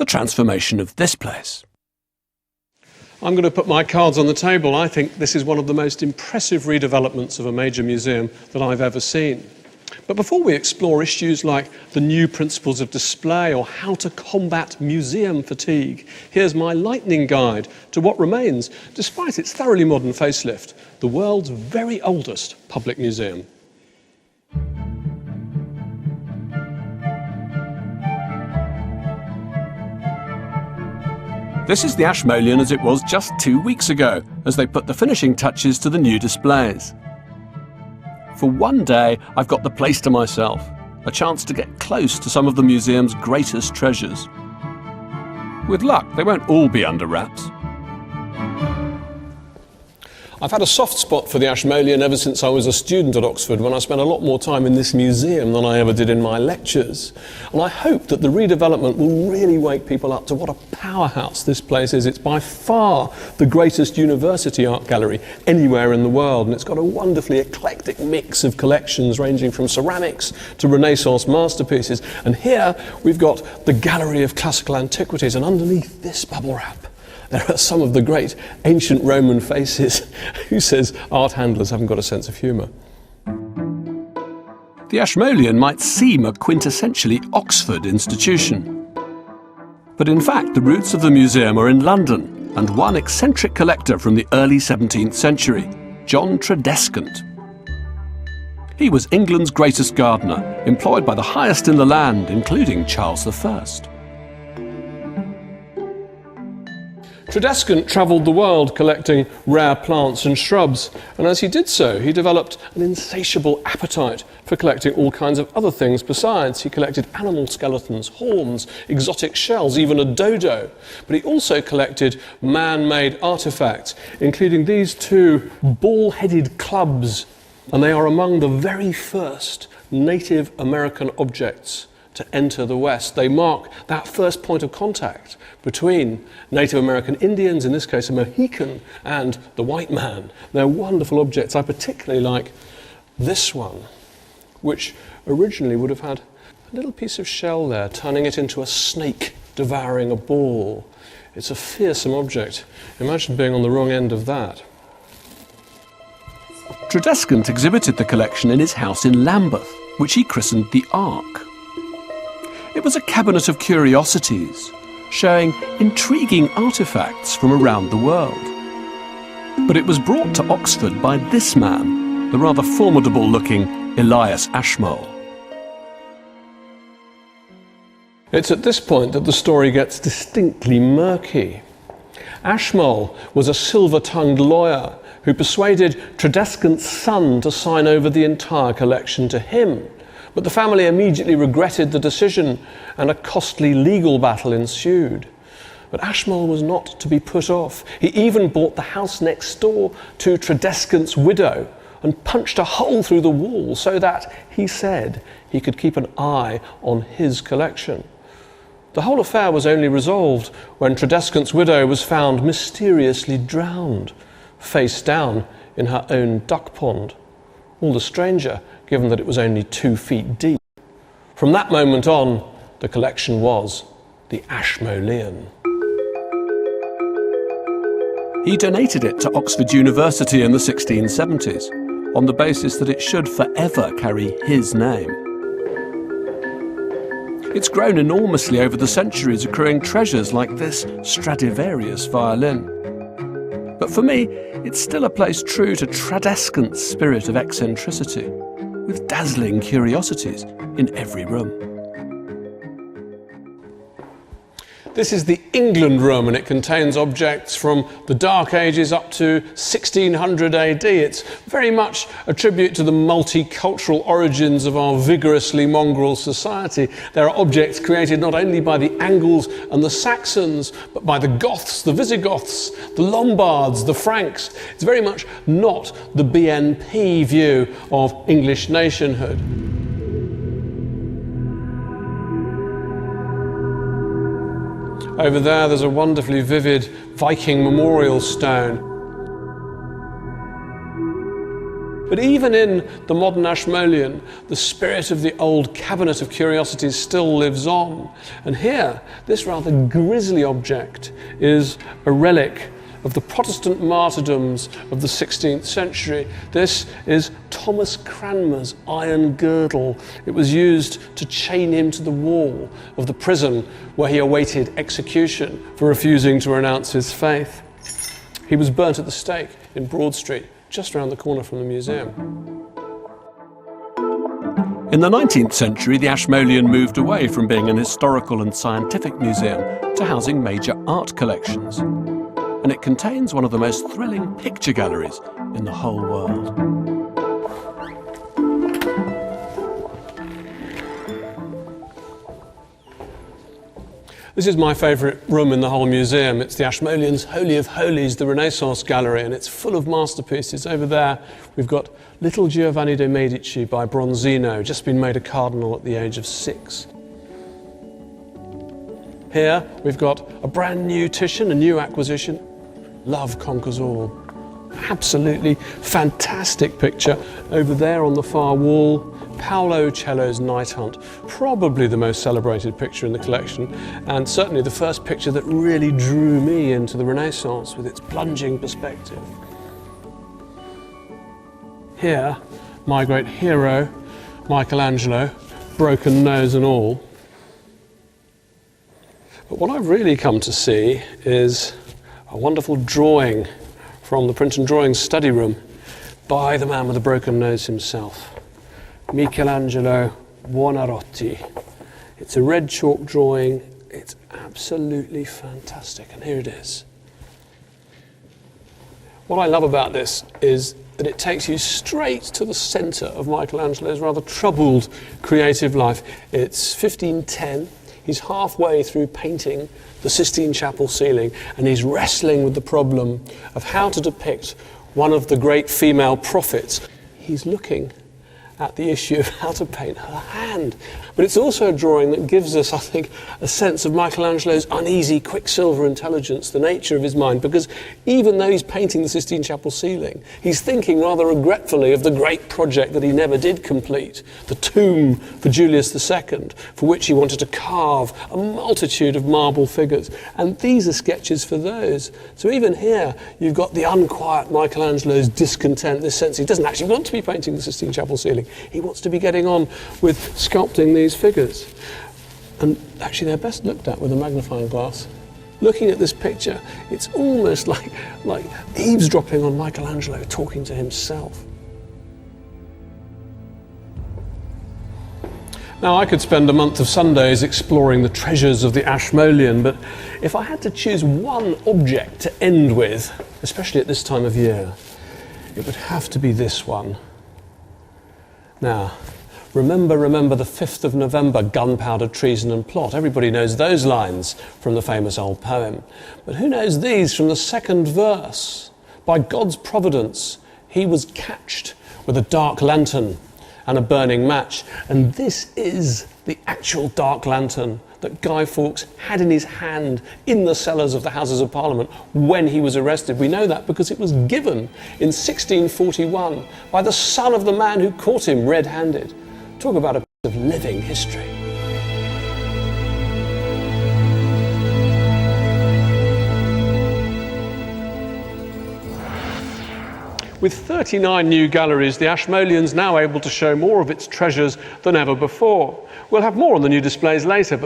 the transformation of this place. I'm going to put my cards on the table. I think this is one of the most impressive redevelopments of a major museum that I've ever seen. But before we explore issues like the new principles of display or how to combat museum fatigue, here's my lightning guide to what remains, despite its thoroughly modern facelift, the world's very oldest public museum. This is the Ashmolean as it was just 2 weeks ago, as they put the finishing touches to the new displays. For one day, I've got the place to myself, a chance to get close to some of the museum's greatest treasures. With luck, they won't all be under wraps. I've had a soft spot for the Ashmolean ever since I was a student at Oxford, when I spent a lot more time in this museum than I ever did in my lectures. And I hope that the redevelopment will really wake people up to what a powerhouse this place is. It's by far the greatest university art gallery anywhere in the world, and it's got a wonderfully eclectic mix of collections ranging from ceramics to Renaissance masterpieces. And here we've got the Gallery of Classical Antiquities, and underneath this bubble wrap there are some of the great ancient Roman faces. Who says art handlers haven't got a sense of humour? The Ashmolean might seem a quintessentially Oxford institution. But in fact, the roots of the museum are in London, and one eccentric collector from the early 17th century, John Tredescant. He was England's greatest gardener, employed by the highest in the land, including Charles I. Tredescant travelled the world collecting rare plants and shrubs, and as he did so, he developed an insatiable appetite for collecting all kinds of other things besides. He collected animal skeletons, horns, exotic shells, even a dodo. But he also collected man-made artefacts, including these two ball-headed clubs, and they are among the very first Native American objects to enter the West. They mark that first point of contact between Native American Indians, in this case a Mohican, and the white man. They're wonderful objects. I particularly like this one, which originally would have had a little piece of shell there, turning it into a snake devouring a ball. It's a fearsome object. Imagine being on the wrong end of that. Tredescant exhibited the collection in his house in Lambeth, which he christened the Ark. It was a cabinet of curiosities, showing intriguing artefacts from around the world. But it was brought to Oxford by this man, the rather formidable-looking Elias Ashmole. It's at this point that the story gets distinctly murky. Ashmole was a silver-tongued lawyer who persuaded Tredescant's son to sign over the entire collection to him. But the family immediately regretted the decision, and a costly legal battle ensued. But Ashmole was not to be put off. He even bought the house next door to Tredescant's widow and punched a hole through the wall so that, he said, he could keep an eye on his collection. The whole affair was only resolved when Tredescant's widow was found mysteriously drowned, face down in her own duck pond. All the stranger, given that it was only 2 feet deep. From that moment on, the collection was the Ashmolean. He donated it to Oxford University in the 1670s, on the basis that it should forever carry his name. It's grown enormously over the centuries, accruing treasures like this Stradivarius violin. But for me, it's still a place true to Tredescant's spirit of eccentricity, with dazzling curiosities in every room. This is the England room, and it contains objects from the Dark Ages up to 1600 AD. It's very much a tribute to the multicultural origins of our vigorously mongrel society. There are objects created not only by the Angles and the Saxons, but by the Goths, the Visigoths, the Lombards, the Franks. It's very much not the BNP view of English nationhood. Over there's a wonderfully vivid Viking memorial stone. But even in the modern Ashmolean, the spirit of the old cabinet of curiosities still lives on. And here, this rather grisly object is a relic of the Protestant martyrdoms of the 16th century. This is Thomas Cranmer's iron girdle. It was used to chain him to the wall of the prison where he awaited execution for refusing to renounce his faith. He was burnt at the stake in Broad Street, just around the corner from the museum. In the 19th century, the Ashmolean moved away from being an historical and scientific museum to housing major art collections. And it contains one of the most thrilling picture galleries in the whole world. This is my favourite room in the whole museum. It's the Ashmolean's Holy of Holies, the Renaissance Gallery, and it's full of masterpieces. Over there, we've got Little Giovanni de' Medici by Bronzino, just been made a cardinal at the age of 6. Here, we've got a brand new Titian, a new acquisition. Love conquers all. Absolutely fantastic picture. Over there on the far wall, Paolo Uccello's Night Hunt, probably the most celebrated picture in the collection, and certainly the first picture that really drew me into the Renaissance with its plunging perspective. Here, my great hero, Michelangelo, broken nose and all. But what I've really come to see is a wonderful drawing from the print and drawing study room by the man with the broken nose himself, Michelangelo Buonarroti. It's a red chalk drawing. It's absolutely fantastic, and here it is. What I love about this is that it takes you straight to the centre of Michelangelo's rather troubled creative life. It's 1510. He's halfway through painting the Sistine Chapel ceiling, and he's wrestling with the problem of how to depict one of the great female prophets. He's looking at the issue of how to paint her hand. But it's also a drawing that gives us, I think, a sense of Michelangelo's uneasy, quicksilver intelligence, the nature of his mind, because even though he's painting the Sistine Chapel ceiling, he's thinking rather regretfully of the great project that he never did complete, the tomb for Julius II, for which he wanted to carve a multitude of marble figures. And these are sketches for those. So even here, you've got the unquiet Michelangelo's discontent, this sense he doesn't actually want to be painting the Sistine Chapel ceiling. He wants to be getting on with sculpting these figures. And actually they're best looked at with a magnifying glass. Looking at this picture, it's almost like eavesdropping on Michelangelo talking to himself. Now, I could spend a month of Sundays exploring the treasures of the Ashmolean, but if I had to choose one object to end with, especially at this time of year, it would have to be this one. Now, remember the 5th of November, gunpowder, treason and plot. Everybody knows those lines from the famous old poem. But who knows these from the second verse? By God's providence, he was catched with a dark lantern and a burning match. And this is the actual dark lantern that Guy Fawkes had in his hand in the cellars of the Houses of Parliament when he was arrested. We know that because it was given in 1641 by the son of the man who caught him red-handed. Talk about a piece of living history. With 39 new galleries, the Ashmolean's now able to show more of its treasures than ever before. We'll have more on the new displays later, but